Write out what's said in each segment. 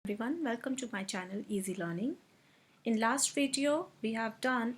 Everyone, welcome to my channel Easy Learning. In last video we have done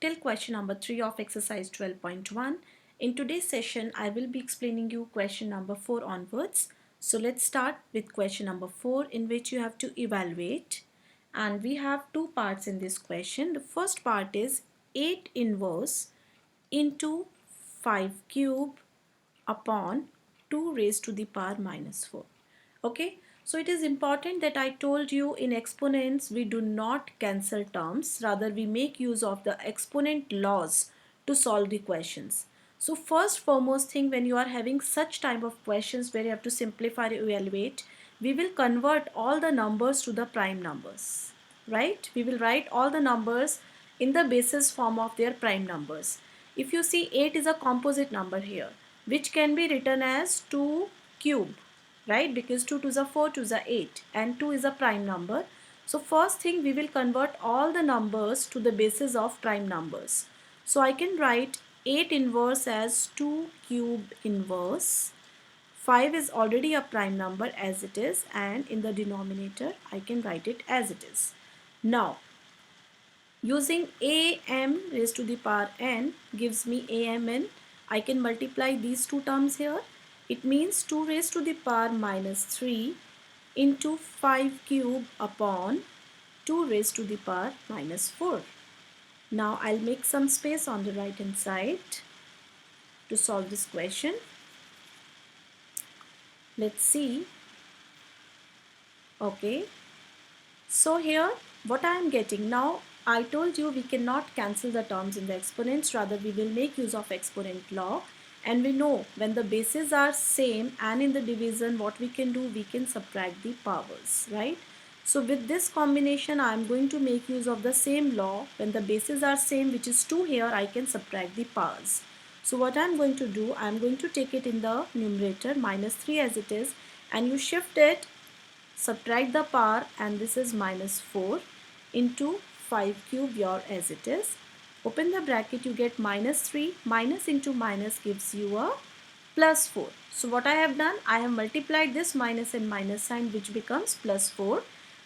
till question number 3 of exercise 12.1. In today's session I will be explaining you question number 4 onwards. So let's start with question number 4, in which you have to evaluate, and we have two parts in this question. The first part is 8 inverse into 5 cube upon 2 raised to the power minus 4. Okay, so it is important that I told you in exponents we do not cancel terms, rather we make use of the exponent laws to solve the questions. So first foremost thing, when you are having such type of questions where you have to simplify or evaluate, we will convert all the numbers to the prime numbers, right? We will write all the numbers in the basis form of their prime numbers. If you see, 8 is a composite number here, which can be written as 2 cube, right? Because 2 to the 4 to the 8 and 2 is a prime number. So first thing, we will convert all the numbers to the basis of prime numbers. So I can write 8 inverse as 2 cube inverse. 5 is already a prime number as it is, and in the denominator I can write it as it is. Now using am raised to the power n gives me amn. I can multiply these two terms here. It means 2 raised to the power minus 3 into 5 cube upon 2 raised to the power minus 4. Now I'll make some space on the right hand side to solve this question. Let's see. Okay, so here what I am getting now, I told you we cannot cancel the terms in the exponents, rather we will make use of exponent law, and we know when the bases are same and in the division what we can do, we can subtract the powers, right? So with this combination I am going to make use of the same law. When the bases are same, which is 2 here, I can subtract the powers. So what I am going to do, I am going to take it in the numerator minus 3 as it is, and you shift it, subtract the power, and this is minus 4 into 5 cube here as it is. Open the bracket, you get minus 3. Minus into minus gives you a plus 4. So what I have done, I have multiplied this minus and minus sign, which becomes plus 4.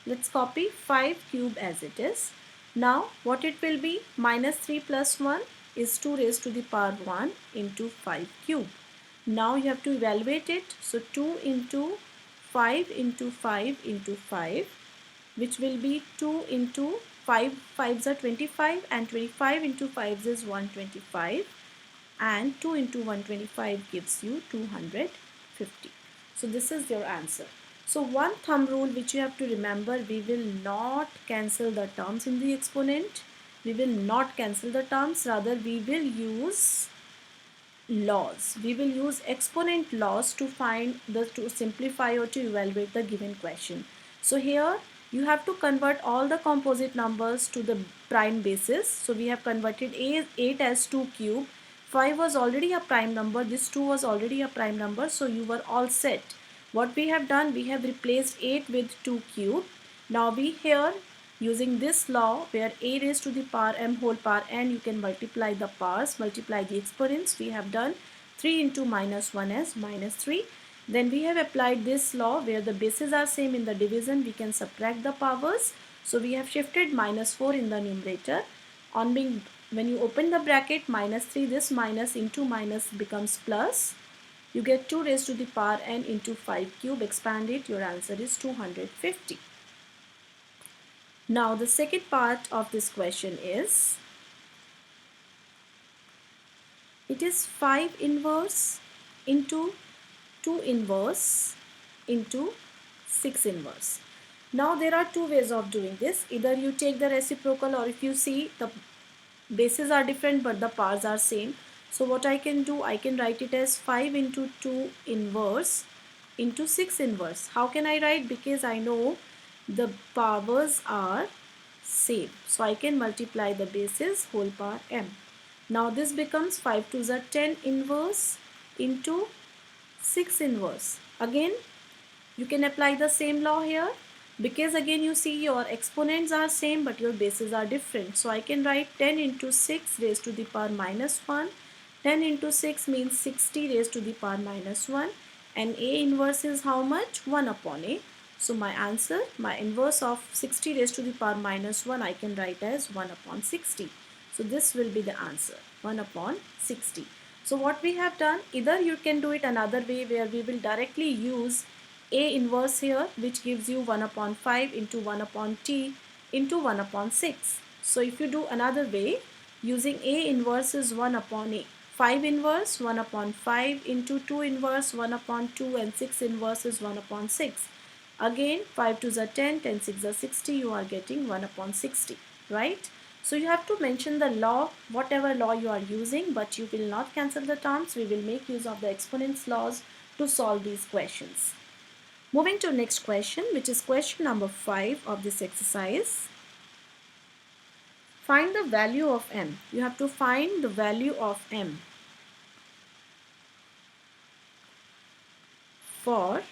Let's copy 5 cube as it is. Now what it will be, minus 3 plus 1 is 2 raised to the power 1 into 5 cube. Now you have to evaluate it. So 2 into 5 into 5 into 5, which will be 2 into 5 5s are 25, and 25 into 5s is 125, and 2 into 125 gives you 250. So this is your answer. So one thumb rule which you have to remember, we will not cancel the terms in the exponent. We will not cancel the terms, rather we will use laws. We will use exponent laws to simplify or to evaluate the given question. So here you have to convert all the composite numbers to the prime basis. So we have converted 8 as 2 cube. 5 was already a prime number, this 2 was already a prime number, so you were all set. What we have done, we have replaced 8 with 2 cube. Now we here, using this law where a raised to the power m whole power n, you can multiply the powers, multiply the exponents. We have done 3 into minus 1 as minus 3. Then we have applied this law where the bases are same in the division, we can subtract the powers. So we have shifted minus 4 in the numerator. When you open the bracket, minus 3, this minus into minus becomes plus. You get 2 raised to the power n into 5 cube. Expand it, your answer is 250. Now the second part of this question is, it is 5 inverse into 2 inverse into 6 inverse. Now there are two ways of doing this. Either you take the reciprocal, or if you see the bases are different but the powers are same. So what I can do, I can write it as 5 into 2 inverse into 6 inverse. How can I write? Because I know the powers are same, so I can multiply the bases whole power m. Now this becomes 5 to the 10 inverse into 6 inverse. Again you can apply the same law here, because again you see your exponents are same but your bases are different. So I can write 10 into 6 raised to the power minus 1. 10 into 6 means 60 raised to the power minus 1, and a inverse is how much? 1 upon a. So my answer, my inverse of 60 raised to the power minus 1, I can write as 1 upon 60. So this will be the answer, 1 upon 60. So what we have done, either you can do it another way where we will directly use A inverse here, which gives you 1 upon 5 into 1 upon t into 1 upon 6. So if you do another way, using A inverse is 1 upon A. 5 inverse 1 upon 5 into 2 inverse 1 upon 2 and 6 inverse is 1 upon 6. Again 5 2s are 10, 10 6 are 60, you are getting 1 upon 60, right? So you have to mention the law, whatever law you are using, but you will not cancel the terms. We will make use of the exponents laws to solve these questions. Moving to next question, which is question number 5 of this exercise. Find the value of m. You have to find the value of m for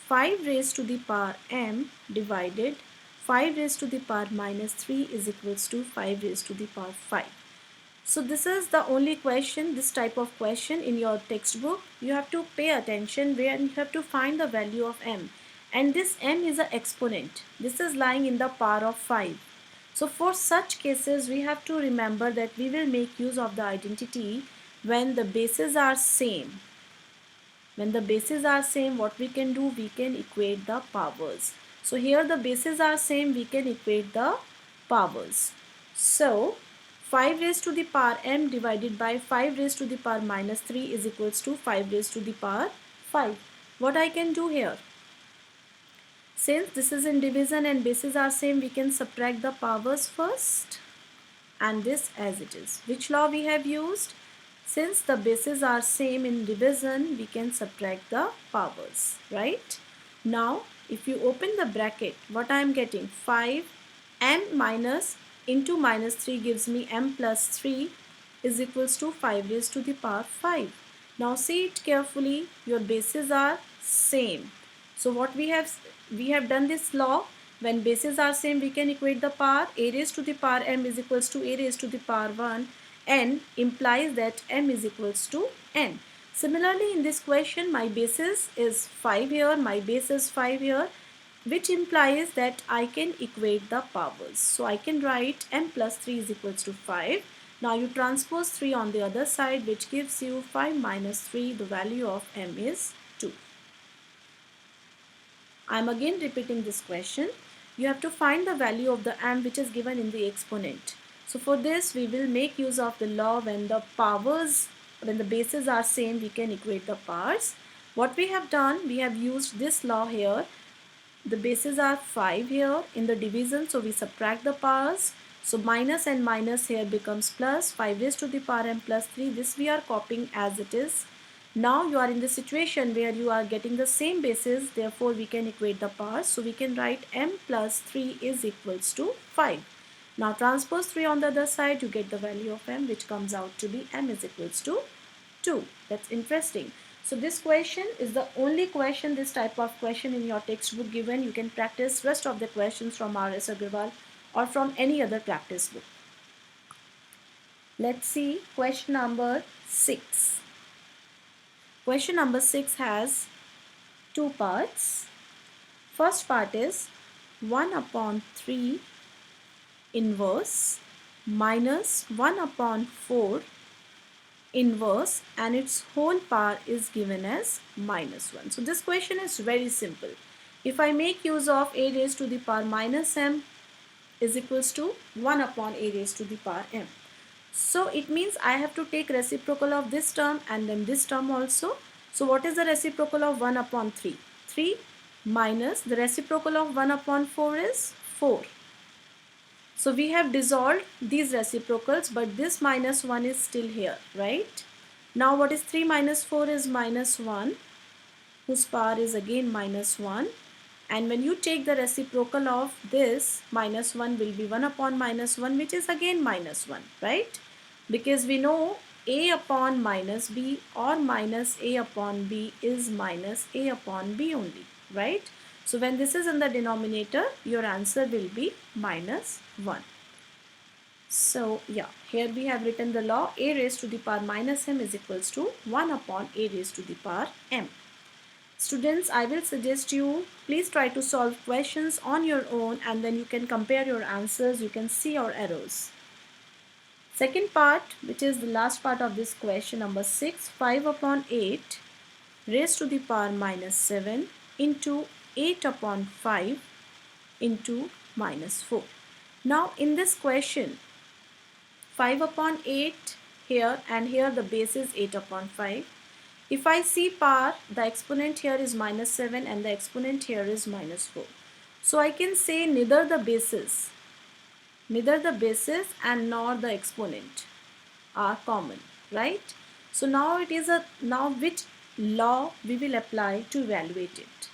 5 raised to the power m divided 5 raised to the power minus 3 is equals to 5 raised to the power 5. So this is the only question, this type of question in your textbook. You have to pay attention where you have to find the value of m. And this m is an exponent. This is lying in the power of 5. So for such cases, we have to remember that we will make use of the identity when the bases are same. When the bases are same, what we can do, we can equate the powers. So here the bases are same, we can equate the powers. So 5 raised to the power m divided by 5 raised to the power minus 3 is equals to 5 raised to the power 5. What I can do here? Since this is in division and bases are same, we can subtract the powers first and this as it is. Which law we have used? Since the bases are same in division, we can subtract the powers, right? Now, if you open the bracket, what I am getting? 5 m minus into minus 3 gives me m plus 3 is equals to 5 raised to the power 5. Now see it carefully, your bases are same. So what we have done this law. When bases are same, we can equate the power. A raised to the power m is equals to a raised to the power 1. N implies that m is equals to n. Similarly, in this question, my basis is 5 here, my base is 5 here, which implies that I can equate the powers. So I can write m plus 3 is equals to 5. Now you transpose 3 on the other side, which gives you 5 minus 3. The value of m is 2. I am again repeating this question. You have to find the value of the m which is given in the exponent. So for this, we will make use of the law when the bases are same, we can equate the powers. What we have done, we have used this law here. The bases are 5 here in the division, so we subtract the powers. So minus and minus here becomes plus. 5 raised to the power m plus 3. This we are copying as it is. Now you are in the situation where you are getting the same bases, therefore we can equate the powers. So we can write m plus 3 is equals to 5. Now transpose 3 on the other side, you get the value of m, which comes out to be m is equals to 2. That's interesting. So this question is the only question, this type of question in your textbook given. You can practice rest of the questions from R.S. Agarwal or from any other practice book. Let's see question number 6. Question number 6 has two parts. First part is 1 upon 3 inverse minus 1 upon 4 inverse and its whole power is given as minus 1. So this question is very simple. If I make use of a raised to the power minus m is equals to 1 upon a raised to the power m. So it means I have to take reciprocal of this term and then this term also. So what is the reciprocal of 1 upon 3? 3 minus the reciprocal of 1 upon 4 is 4. So we have dissolved these reciprocals, but this minus 1 is still here, right? Now what is 3 minus 4 is minus 1, whose power is again minus 1. And when you take the reciprocal of this, minus 1 will be 1 upon minus 1, which is again minus 1, right? Because we know a upon minus b or minus a upon b is minus a upon b only, right? So when this is in the denominator, your answer will be minus 1. So yeah, here we have written the law a raised to the power minus m is equals to 1 upon a raised to the power m. Students, I will suggest you, please try to solve questions on your own and then you can compare your answers, you can see your errors. Second part, which is the last part of this question, number 6, 5 upon 8 raised to the power minus 7 into 8 upon 5 into minus 4. Now in this question, 5 upon 8 here and here the base is 8 upon 5. If I see power, the exponent here is minus 7 and the exponent here is minus 4. So I can say neither the bases and nor the exponent are common, right? So now which law we will apply to evaluate it.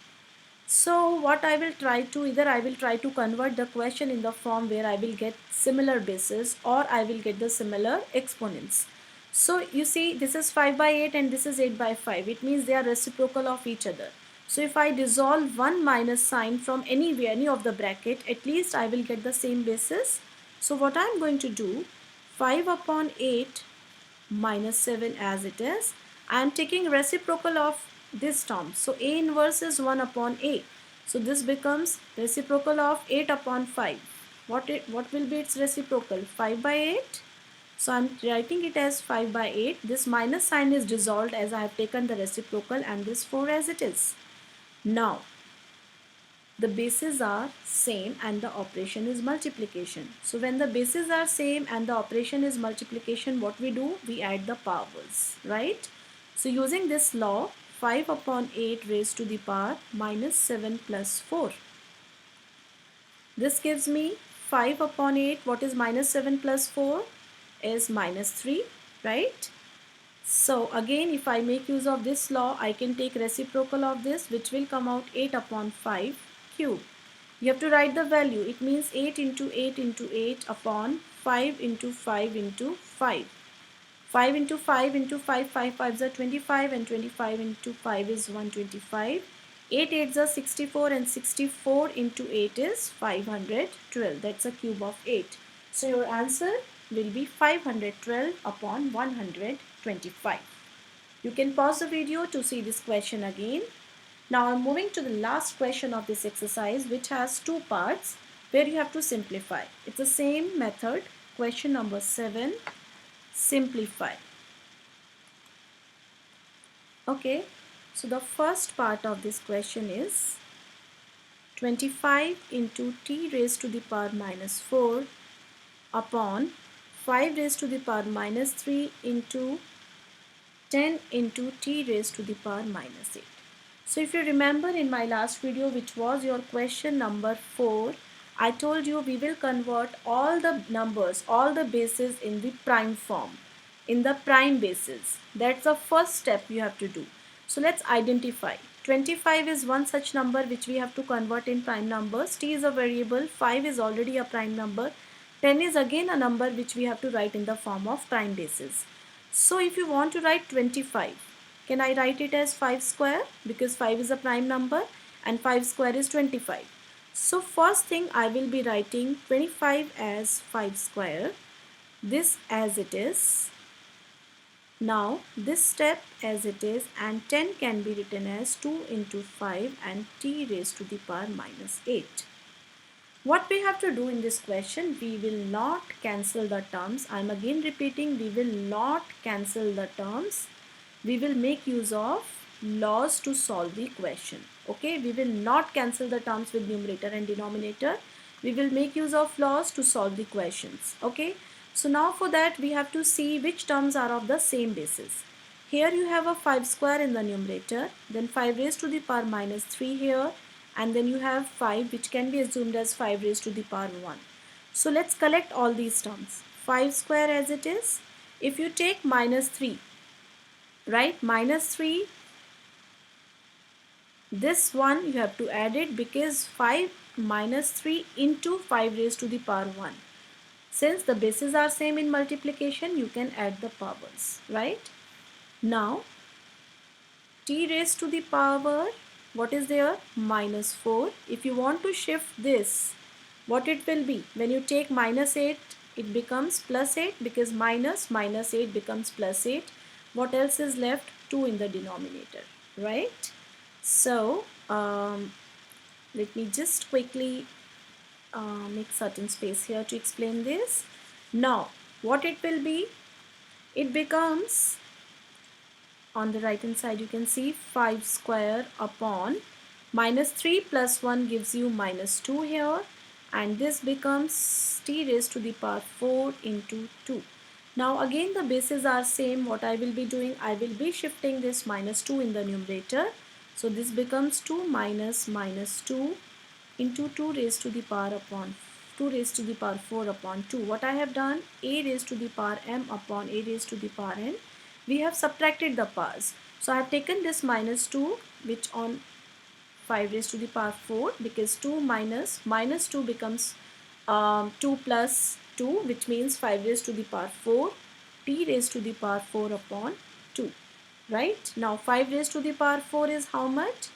So what I will try to, either I will try to convert the question in the form where I will get similar bases or I will get the similar exponents. So you see, this is 5 by 8 and this is 8 by 5. It means they are reciprocal of each other. So if I dissolve one minus sign from anywhere, any of the bracket, at least I will get the same basis. So what I am going to do, 5 upon 8 minus 7 as it is. I am taking reciprocal of this term. So A inverse is 1 upon A. So this becomes reciprocal of 8 upon 5. What will be its reciprocal? 5 by 8. So I am writing it as 5 by 8. This minus sign is dissolved as I have taken the reciprocal and this 4 as it is. Now the bases are same and the operation is multiplication. So when the bases are same and the operation is multiplication, what we do? We add the powers, right? So using this law, 5 upon 8 raised to the power minus 7 plus 4. This gives me 5 upon 8. What is minus 7 plus 4? Is minus 3, right? So again, if I make use of this law, I can take reciprocal of this, which will come out 8 upon 5 cube. You have to write the value. It means 8 into 8 into 8 upon 5 into 5 into 5. 5 into 5 into 5, 5 5s are 25 and 25 into 5 is 125. 8 8s are 64 and 64 into 8 is 512. That's a cube of 8. So your answer will be 512 upon 125. You can pause the video to see this question again. Now I'm moving to the last question of this exercise, which has two parts where you have to simplify. It's the same method. Question number 7, simplify. Okay, so the first part of this question is 25 into t raised to the power minus 4 upon 5 raised to the power minus 3 into 10 into t raised to the power minus 8. So if you remember in my last video, which was your question number 4, I told you we will convert all the numbers, all the bases in the prime form, in the prime bases. That's the first step you have to do. So let's identify. 25 is one such number which we have to convert in prime numbers. T is a variable, 5 is already a prime number, 10 is again a number which we have to write in the form of prime bases. So if you want to write 25, can I write it as 5 square? Because 5 is a prime number and 5 square is 25. So first thing, I will be writing 25 as 5 square. This as it is. Now this step as it is, and 10 can be written as 2 into 5 and t raised to the power minus 8. What we have to do in this question, we will not cancel the terms. I am again repeating, we will not cancel the terms. We will make use of laws to solve the question. Okay, we will not cancel the terms with numerator and denominator. We will make use of laws to solve the questions. Okay, so now for that we have to see which terms are of the same basis. Here you have a 5 square in the numerator, then 5 raised to the power minus 3 here, and then you have 5 which can be assumed as 5 raised to the power 1. So let's collect all these terms. 5 square as it is. If you take minus 3, right, minus 3, this one you have to add it, because 5 minus 3 into 5 raised to the power 1. Since the bases are same in multiplication, you can add the powers, right? Now t raised to the power, what is there? Minus 4. If you want to shift this, what it will be? When you take minus 8, it becomes plus 8, because minus 8 becomes plus 8. What else is left? 2 in the denominator, right? So let me just quickly make certain space here to explain this. Now what it will be, it becomes, on the right hand side you can see 5 square upon minus 3 plus 1 gives you minus 2 here, and this becomes t raised to the power 4 into 2. Now again the bases are same. What I will be doing, I will be shifting this minus 2 in the numerator. So this becomes 2 minus minus 2 into 2 raised to the power upon 2 raised to the power 4 upon 2. What I have done, a raised to the power m upon a raised to the power n, we have subtracted the powers. So I have taken this minus 2 which on 5 raised to the power 4, because 2 minus minus 2 becomes 2 plus 2, which means 5 raised to the power 4 t raised to the power 4 upon 2. Right, now 5 raised to the power 4 is how much?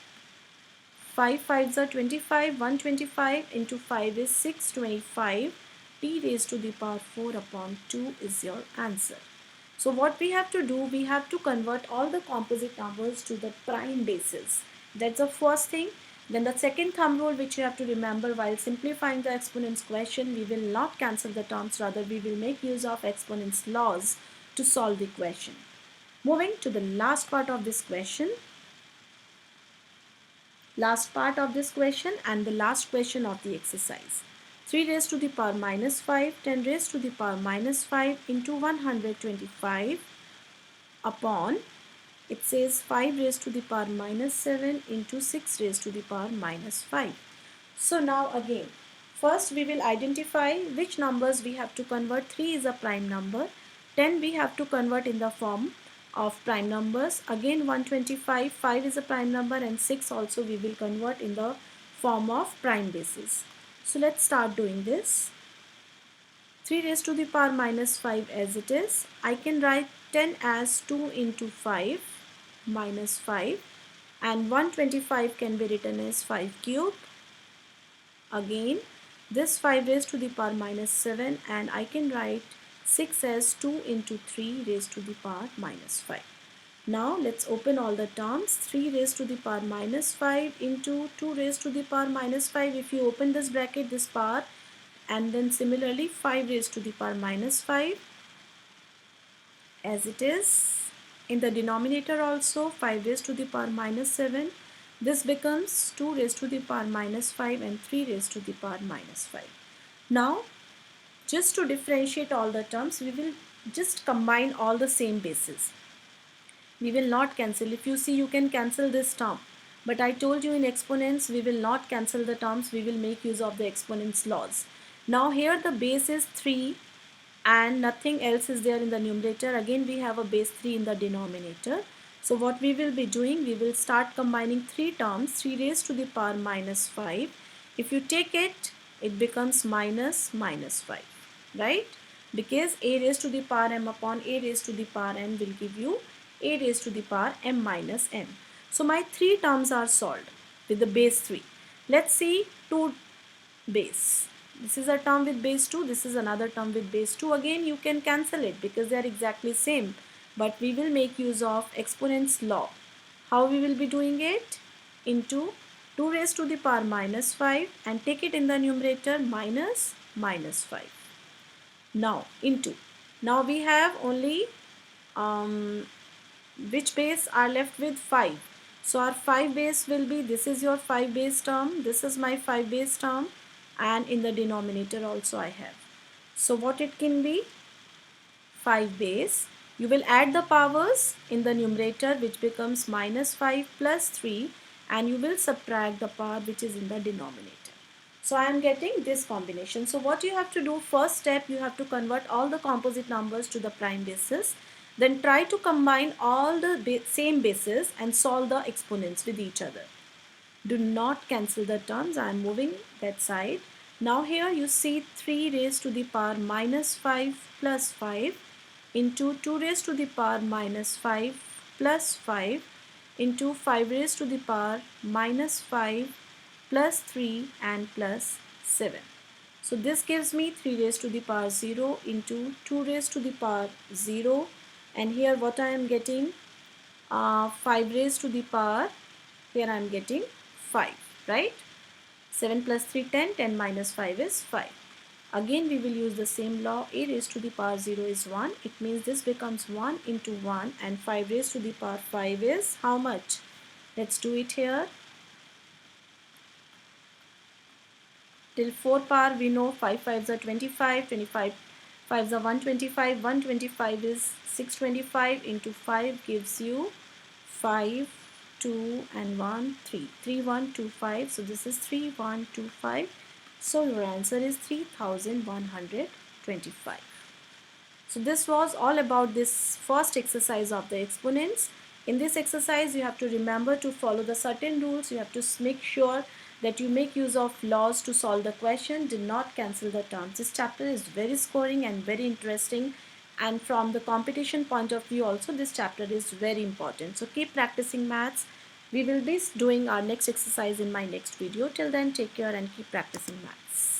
5 5s are 25, 125 into 5 is 625, t raised to the power 4 upon 2 is your answer. So what we have to do, we have to convert all the composite numbers to the prime bases. That's the first thing. Then the second thumb rule which you have to remember while simplifying the exponents question, we will not cancel the terms, rather we will make use of exponents laws to solve the question. Moving to the last part of this question, and the last question of the exercise. 3 raised to the power minus 5, 10 raised to the power minus 5 into 125 upon, it says 5 raised to the power minus 7 into 6 raised to the power minus 5. So now again, first we will identify which numbers we have to convert. 3 is a prime number, 10 we have to convert in the form of prime numbers. Again 125, 5 is a prime number, and 6 also we will convert in the form of prime bases. So let's start doing this. 3 raised to the power minus 5 as it is. I can write 10 as 2 into 5 minus 5, and 125 can be written as 5 cube. Again this 5 raised to the power minus 7, and I can write 6 as 2 into 3 raised to the power minus 5. Now let's open all the terms. 3 raised to the power minus 5 into 2 raised to the power minus 5. If you open this bracket, this power, and then similarly 5 raised to the power minus 5 as it is. In the denominator also 5 raised to the power minus 7. This becomes 2 raised to the power minus 5 and 3 raised to the power minus 5. Now just to differentiate all the terms, we will just combine all the same bases. We will not cancel. If you see, you can cancel this term, but I told you in exponents we will not cancel the terms, we will make use of the exponents laws. Now here the base is 3 and nothing else is there in the numerator. Again we have a base 3 in the denominator. So what we will be doing, we will start combining 3 terms. 3 raised to the power minus 5. If you take it, it becomes minus minus 5, right? Because a raised to the power m upon a raised to the power n will give you a raised to the power m minus n. So my 3 terms are solved with the base 3. Let's see 2 base. This is a term with base 2, this is another term with base 2. Again you can cancel it because they are exactly same, but we will make use of exponents law. How we will be doing it? Into 2 raised to the power minus 5 and take it in the numerator minus minus 5. Now into, now we have only which base are left with 5. So our 5 base will be, this is your 5 base term, this is my 5 base term, and in the denominator also I have. So what it can be? 5 base. You will add the powers in the numerator, which becomes minus 5 plus 3, and you will subtract the power which is in the denominator. So I am getting this combination. So what you have to do, first step, you have to convert all the composite numbers to the prime bases. Then try to combine all the same bases and solve the exponents with each other. Do not cancel the terms. I am moving that side. Now here you see 3 raised to the power minus 5 plus 5 into 2 raised to the power minus 5 plus 5 into 5 raised to the power minus 5 plus 3 and plus 7. So this gives me 3 raised to the power 0 into 2 raised to the power 0, and here what I am getting, 5 raised to the power, Here I am getting 5, right? 7 plus 3, 10, 10 minus 5 is 5. Again we will use the same law. A raised to the power 0 is 1. It means this becomes 1 into 1, and 5 raised to the power 5 is how much? Let's do it here. Till 4 power we know 5 5s are 25, 25 5s are 125, 125 is 625 into 5 gives you 5, 2 and 1, 3. 3125. So this is 3125. So your answer is 3125. So this was all about this first exercise of the exponents. In this exercise you have to remember to follow the certain rules. You have to make sure that you make use of laws to solve the question. Do not cancel the terms. This chapter is very scoring and very interesting, and from the competition point of view also this chapter is very important. So keep practicing maths. We will be doing our next exercise in my next video. Till then, take care and keep practicing maths.